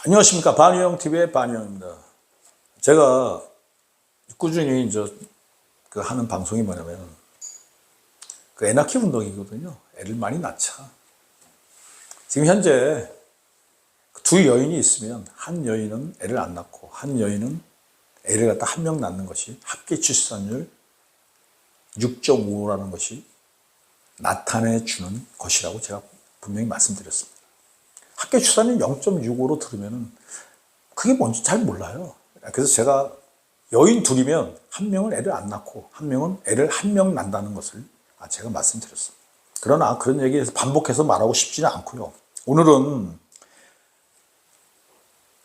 안녕하십니까. 반유형TV의 반유형입니다. 제가 꾸준히 하는 방송이 뭐냐면, 애 낳기 운동이거든요. 애를 많이 낳자. 지금 현재 두 여인이 있으면, 한 여인은 애를 안 낳고, 한 여인은 애를 갖다 한 명 낳는 것이 합계 출산율 6.5라는 것이 나타내 주는 것이라고 제가 분명히 말씀드렸습니다. 합계 출산율 0.65로 들으면은 그게 뭔지 잘 몰라요. 그래서 제가 여인 둘이면 한 명은 애를 안 낳고 한 명은 애를 한 명 낳는다는 것을 제가 말씀드렸습니다. 그러나 그런 얘기에서 반복해서 말하고 싶지는 않고요. 오늘은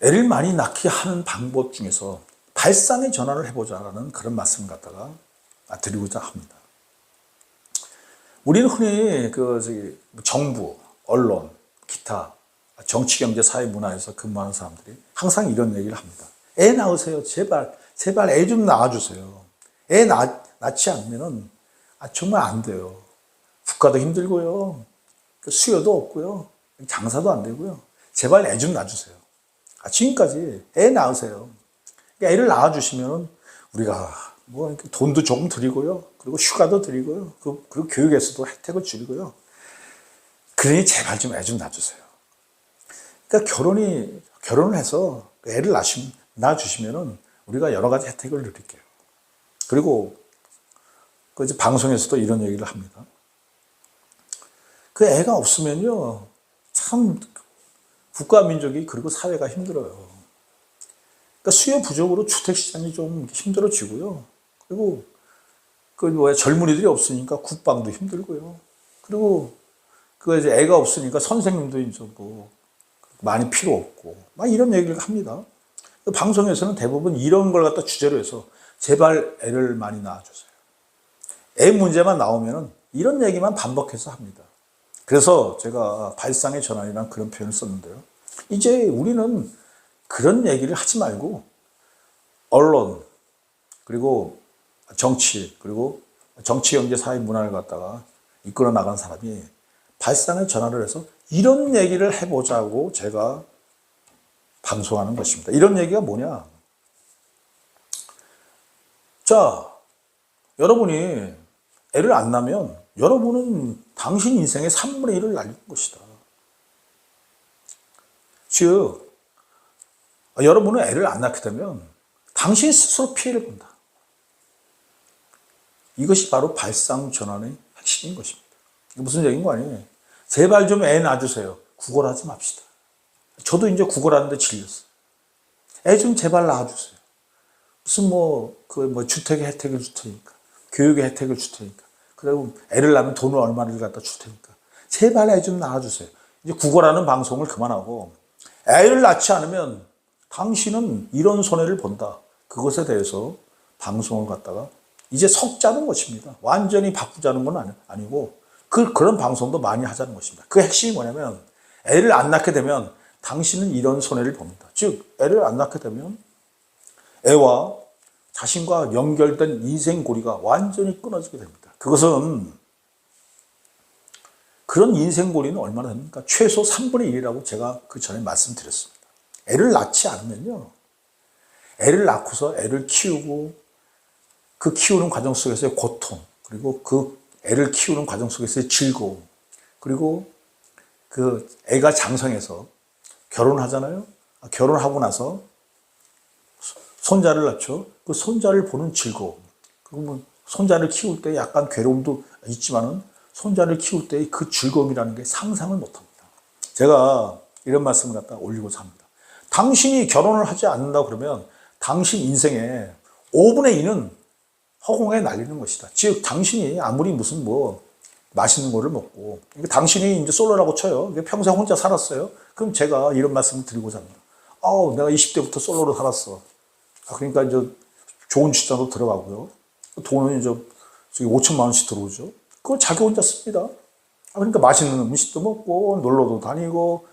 애를 많이 낳게 하는 방법 중에서 발상의 전환을 해보자라는 그런 말씀을 갖다가 드리고자 합니다. 우리는 흔히 정부, 언론, 기타 정치, 경제, 사회, 문화에서 근무하는 사람들이 항상 이런 얘기를 합니다. 애 낳으세요. 제발 애 좀 낳아주세요. 애 낳지 않으면 정말 안 돼요. 국가도 힘들고요. 수요도 없고요. 장사도 안 되고요. 제발 애 좀 낳아주세요. 지금까지 애 낳으세요. 애를 낳아주시면 우리가 돈도 조금 드리고요. 그리고 휴가도 드리고요. 그리고 교육에서도 혜택을 드리고요. 그러니 제발 좀 애 좀 낳아주세요. 그러니까 결혼을 해서 애를 낳아주시면은 우리가 여러 가지 혜택을 누릴게요. 그리고 이제 방송에서도 이런 얘기를 합니다. 그 애가 없으면요, 참 국가 민족이 그리고 사회가 힘들어요. 그러니까 수요 부족으로 주택 시장이 좀 힘들어지고요. 그리고 젊은이들이 없으니까 국방도 힘들고요. 그리고 이제 애가 없으니까 선생님도 이제 많이 필요 없고, 이런 얘기를 합니다. 방송에서는 대부분 이런 걸 갖다 주제로 해서 제발 애를 많이 낳아주세요. 애 문제만 나오면은 이런 얘기만 반복해서 합니다. 그래서 제가 발상의 전환이라는 그런 표현을 썼는데요. 이제 우리는 그런 얘기를 하지 말고 언론, 그리고 정치, 그리고 정치, 경제, 사회, 문화를 갖다가 이끌어 나간 사람이 발상의 전환을 해서 이런 얘기를 해보자고 제가 방송하는 것입니다. 이런 얘기가 뭐냐? 자, 여러분이 애를 안 낳으면 여러분은 당신 인생의 3분의 1을 날릴 것이다. 즉, 여러분은 애를 안 낳게 되면 당신 스스로 피해를 본다. 이것이 바로 발상 전환의 핵심인 것입니다. 무슨 얘기인 거 아니에요? 제발 좀 애 낳아주세요. 구걸하지 맙시다. 저도 이제 구걸하는데 질렸어요. 애 좀 제발 낳아주세요. 무슨 주택의 혜택을 줄 테니까, 교육의 혜택을 줄 테니까, 그리고 애를 낳으면 돈을 얼마를 갖다 줄 테니까, 제발 애 좀 낳아주세요. 이제 구걸하는 방송을 그만하고, 애를 낳지 않으면 당신은 이런 손해를 본다. 그것에 대해서 방송을 갖다가 이제 섞자는 것입니다. 완전히 바꾸자는 건 아니고, 그런 방송도 많이 하자는 것입니다. 그 핵심이 뭐냐면, 애를 안 낳게 되면 당신은 이런 손해를 봅니다. 즉, 애를 안 낳게 되면 애와 자신과 연결된 인생고리가 완전히 끊어지게 됩니다. 그것은, 그런 인생고리는 얼마나 됩니까? 최소 3분의 1이라고 제가 그 전에 말씀드렸습니다. 애를 낳지 않으면요, 애를 낳고서 애를 키우고 그 키우는 과정 속에서의 고통, 그리고 그 애를 키우는 과정 속에서의 즐거움, 그리고 그 애가 장성해서 결혼하잖아요. 결혼하고 나서 손자를 낳죠. 그 손자를 보는 즐거움, 그리고 손자를 키울 때 약간 괴로움도 있지만은 손자를 키울 때의 그 즐거움이라는 게 상상을 못합니다. 제가 이런 말씀을 갖다 올리고자 합니다. 당신이 결혼을 하지 않는다 그러면 당신 인생의 5분의 2는 허공에 날리는 것이다. 즉, 당신이 아무리 무슨 맛있는 거를 먹고, 당신이 이제 솔로라고 쳐요. 평생 혼자 살았어요. 그럼 제가 이런 말씀을 드리고자 합니다. 내가 20대부터 솔로로 살았어. 그러니까 이제 좋은 직장도 들어가고요. 돈은 저기 5천만 원씩 들어오죠. 그걸 자기 혼자 씁니다. 그러니까 맛있는 음식도 먹고, 놀러도 다니고,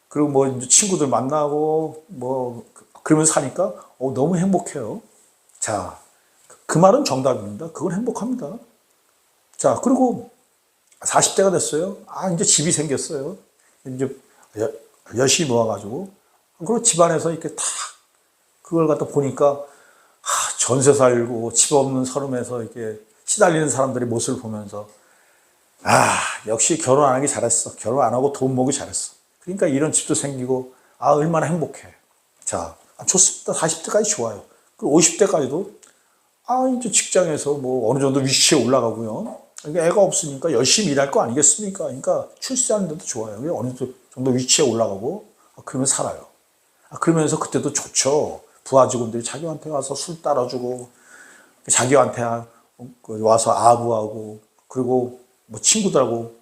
그리고 뭐 이제 친구들 만나고, 뭐, 그러면서 사니까, 너무 행복해요. 자, 그 말은 정답입니다. 그건 행복합니다. 자, 그리고 40대가 됐어요. 이제 집이 생겼어요. 이제 열심히 모아가지고. 그리고 집안에서 이렇게 다 그걸 갖다 보니까, 전세 살고 집 없는 서름에서 이렇게 시달리는 사람들의 모습을 보면서, 역시 결혼 안 하기 잘했어. 결혼 안 하고 돈 모으기 잘했어. 그러니까 이런 집도 생기고, 얼마나 행복해. 자, 좋습니다. 40대까지 좋아요. 그리고 50대까지도, 이제 직장에서 뭐 어느 정도 위치에 올라가고요. 그러니까 애가 없으니까 열심히 일할 거 아니겠습니까? 그러니까 출세하는 데도 좋아요. 어느 정도 위치에 올라가고, 그러면 살아요. 그러면서 그때도 좋죠. 부하 직원들이 자기한테 와서 술 따라주고, 자기한테 와서 아부하고, 그리고 뭐 친구들하고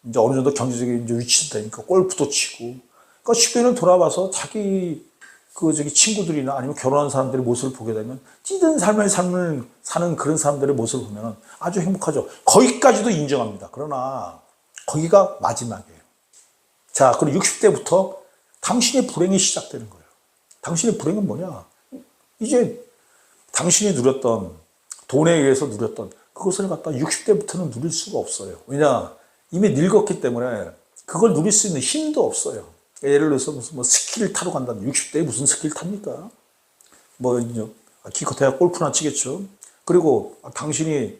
이제 어느 정도 경제적인 이제 위치도 되니까 골프도 치고, 그러니까 주변을 돌아봐서 자기 친구들이나 아니면 결혼한 사람들의 모습을 보게 되면 찌든 삶을 사는 그런 사람들의 모습을 보면 아주 행복하죠. 거기까지도 인정합니다. 그러나 거기가 마지막이에요. 자, 그리고 60대부터 당신의 불행이 시작되는 거예요. 당신의 불행은 뭐냐? 이제 당신이 누렸던, 돈에 의해서 누렸던 그것을 갖다 60대부터는 누릴 수가 없어요. 왜냐? 이미 늙었기 때문에 그걸 누릴 수 있는 힘도 없어요. 예를 들어서 무슨 뭐 스키를 타러 간다면 60대에 무슨 스키를 탑니까? 뭐 기껏해야 골프나 치겠죠. 그리고 당신이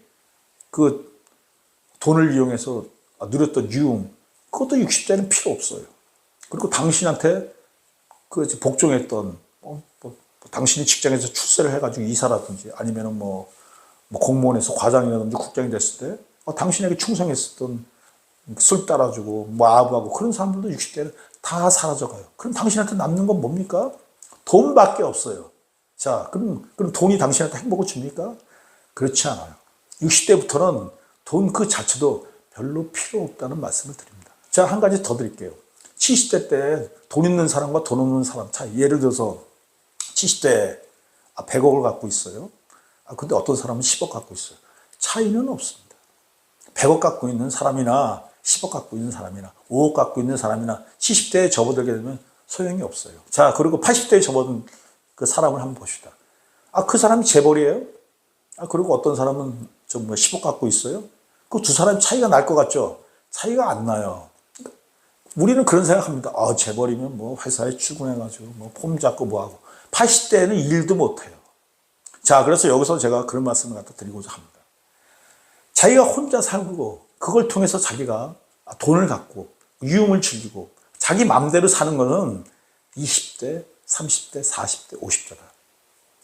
그 돈을 이용해서 누렸던 유흥, 그것도 60대는 필요 없어요. 그리고 당신한테 그 복종했던 당신이 직장에서 출세를 해가지고 이사라든지 아니면은 뭐 공무원에서 과장이라든지 국장이 됐을 때 당신에게 충성했었던 술 따라주고 뭐 아부하고 그런 사람들도 60대는 다 사라져가요. 그럼 당신한테 남는 건 뭡니까? 돈밖에 없어요. 자, 그럼 돈이 당신한테 행복을 줍니까? 그렇지 않아요. 60대부터는 돈 그 자체도 별로 필요 없다는 말씀을 드립니다. 자, 한 가지 더 드릴게요. 70대 때 돈 있는 사람과 돈 없는 사람 차이. 예를 들어서 70대에 100억을 갖고 있어요. 근데 어떤 사람은 10억 갖고 있어요. 차이는 없습니다. 100억 갖고 있는 사람이나 10억 갖고 있는 사람이나 5억 갖고 있는 사람이나 70대에 접어들게 되면 소용이 없어요. 자, 그리고 80대에 접어든 그 사람을 한번 봅시다. 그 사람이 재벌이에요? 그리고 어떤 사람은 10억 갖고 있어요? 그 두 사람이 차이가 날 것 같죠? 차이가 안 나요. 우리는 그런 생각합니다. 재벌이면 뭐 회사에 출근해가지고 뭐 폼 잡고 뭐하고. 80대에는 일도 못해요. 자, 그래서 여기서 제가 그런 말씀을 갖다 드리고자 합니다. 자기가 혼자 살고 그걸 통해서 자기가 돈을 갖고 유흥을 즐기고 자기 마음대로 사는 것은 20대, 30대, 40대, 50대다.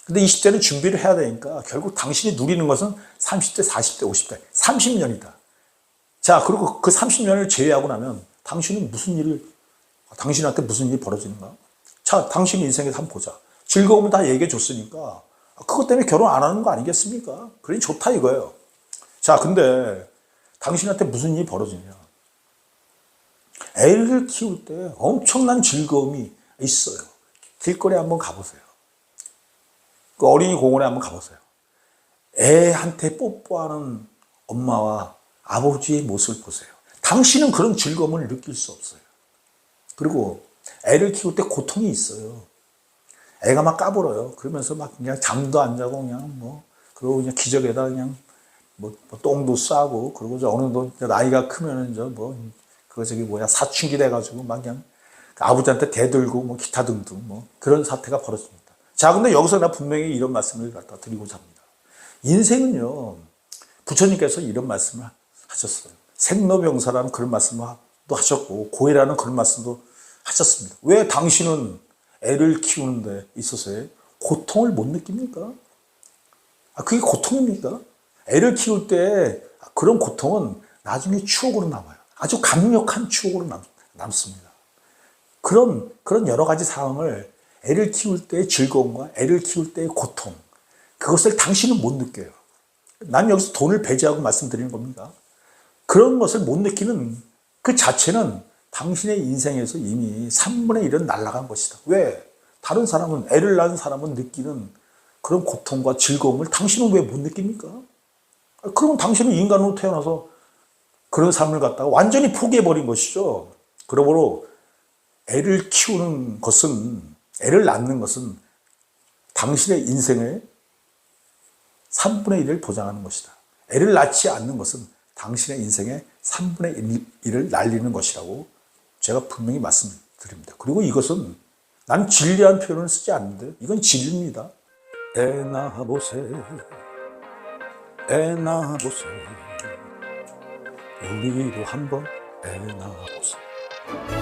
근데 20대는 준비를 해야 되니까 결국 당신이 누리는 것은 30대, 40대, 50대, 30년이다. 자, 그리고 그 30년을 제외하고 나면 당신한테 무슨 일이 벌어지는가? 자, 당신 인생에서 한번 보자. 즐거움은 다 얘기해 줬으니까 그것 때문에 결혼 안 하는 거 아니겠습니까? 그러니 좋다 이거예요. 자, 근데 당신한테 무슨 일이 벌어지냐? 애를 키울 때 엄청난 즐거움이 있어요. 길거리에 한번 가보세요. 그 어린이 공원에 한번 가보세요. 애한테 뽀뽀하는 엄마와 아버지의 모습을 보세요. 당신은 그런 즐거움을 느낄 수 없어요. 그리고 애를 키울 때 고통이 있어요. 애가 막 까불어요. 그러면서 막 그냥 잠도 안 자고 그리고 그냥 기저귀에다 그냥 똥도 싸고, 그리고 어느 정도 나이가 크면은 사춘기 돼가지고 막 그냥 아버지한테 대들고 기타 등등 그런 사태가 벌어집니다. 자, 근데 여기서 나 분명히 이런 말씀을 갖다 드리고자 합니다. 인생은요, 부처님께서 이런 말씀을 하셨어요. 생로병사라는 그런 말씀도 하셨고, 고해라는 그런 말씀도 하셨습니다. 왜 당신은 애를 키우는 데 있어서의 고통을 못 느낍니까? 그게 고통입니까? 애를 키울 때 그런 고통은 나중에 추억으로 남아요. 아주 강력한 추억으로 남습니다. 그런 여러 가지 상황을 애를 키울 때의 즐거움과 애를 키울 때의 고통, 그것을 당신은 못 느껴요. 난 여기서 돈을 배제하고 말씀드리는 겁니다. 그런 것을 못 느끼는 그 자체는 당신의 인생에서 이미 3분의 1은 날아간 것이다. 왜? 다른 사람은, 애를 낳은 사람은 느끼는 그런 고통과 즐거움을 당신은 왜 못 느낍니까? 그러면 당신은 인간으로 태어나서 그런 삶을 갖다가 완전히 포기해버린 것이죠. 그러므로 애를 키우는 것은, 애를 낳는 것은 당신의 인생의 3분의 1을 보장하는 것이다. 애를 낳지 않는 것은 당신의 인생의 3분의 1을 날리는 것이라고 제가 분명히 말씀드립니다. 그리고 이것은 난 진리한 표현을 쓰지 않는데 이건 진리입니다. 애 낳아보세, 애 낳아보세, 우리도 한번 애 낳아보세.